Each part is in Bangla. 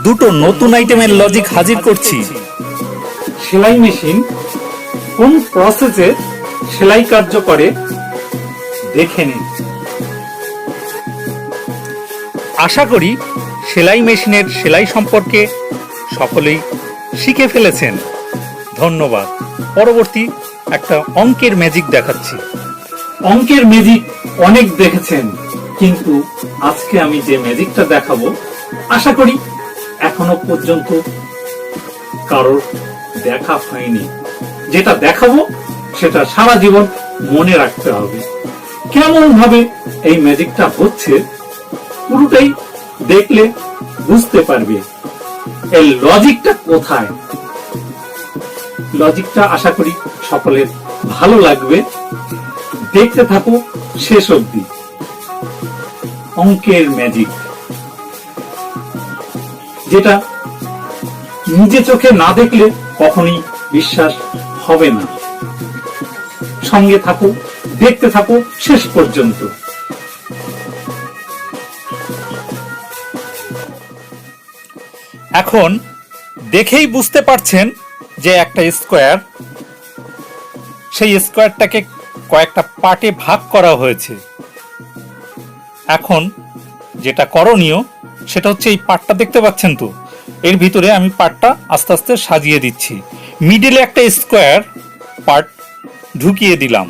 দুটো নতুন আইটেমের লজিক হাজির করছি। সেলাই মেশিন কোন প্রসেসে সেলাই কার্য করে দেখে নিন। আশা করি সেলাই মেশিনের সেলাই সম্পর্কে সকলেই শিখে ফেলেছেন। ধন্যবাদ। পরবর্তী একটা অঙ্কের ম্যাজিক দেখাচ্ছি। অঙ্কের ম্যাজিক অনেক দেখেছেন, কিন্তু আজকে আমি যে ম্যাজিকটা দেখাবো আশা করি এখনো পর্যন্ত কারোর দেখা হয়নি। যেটা দেখাবো সেটা সারা জীবন মনে রাখতে হবে। কেমন ভাবে এই ম্যাজিকটা হচ্ছে পুরোটাই দেখলে বুঝতে পারবে এই লজিকটা কোথায়। লজিকটা আশা করি সকলের ভালো লাগবে। দেখতে থাকো শেষ অবধি। অঙ্কের ম্যাজিক, যেটা নিজে চোখে না দেখলে কখনোই বিশ্বাস হবে না। সঙ্গে থাকো, দেখতে থাকো শেষ পর্যন্ত। এখন দেখেই বুঝতে পারছেন যে একটা স্কোয়ার, সেই স্কোয়ারটাকে কয়েকটা পার্টে ভাগ করা হয়েছে। এখন যেটা করণীয় সেটা হচ্ছে এই পার্টটা দেখতে পাচ্ছেন তো, এর ভিতরে আমি পার্টটা আস্তে আস্তে সাজিয়ে দিচ্ছি। মিডিলে একটা স্কোয়ার পার্ট ঢুকিয়ে দিলাম,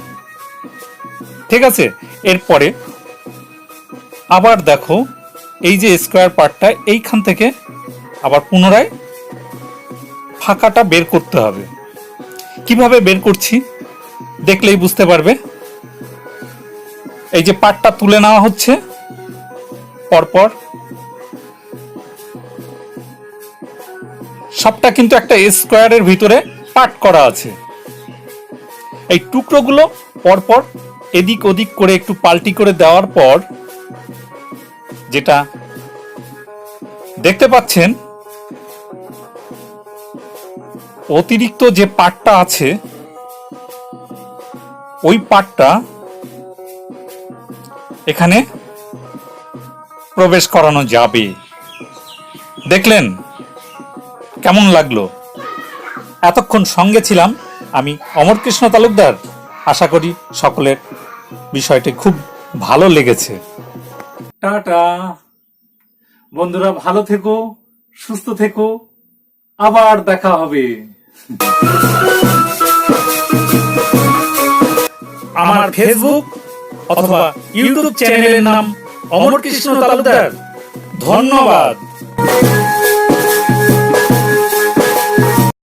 ঠিক আছে। এরপরে আবার দেখো এই যে স্কোয়ার পার্টটা এইখান থেকে আবার পুনরায় ফাঁকাটা বের করতে হবে। কিভাবে বের করছি দেখলেই বুঝতে পারবে। এই যে পার্টটা তুলে নেওয়া হচ্ছে পরপর, সবটা কিন্তু একটা স্কোয়ারের ভিতরে পার্ট করা আছে। এই টুকরোগুলো পরপর এদিক ওদিক করে একটু পাল্টি করে দেওয়ার পর যেটা দেখতে পাচ্ছেন, অতিরিক্ত যে পার্টটা আছে ওই পার্টটা এখানে প্রবেশ করানো যাবে। দেখলেন কেমন লাগলো? এতক্ষণ সঙ্গে ছিলাম আমি অমরকৃষ্ণ তালুকদার। আশা করি সকলের বিষয়টি খুব ভালো লেগেছে। টাটা বন্ধুরা, ভালো থেকো, সুস্থ থেকো, আবার দেখা হবে। আমার ফেসবুক অথবা ইউটিউব চ্যানেলের নাম অমরকৃষ্ণ তালুকদার। ধন্যবাদ।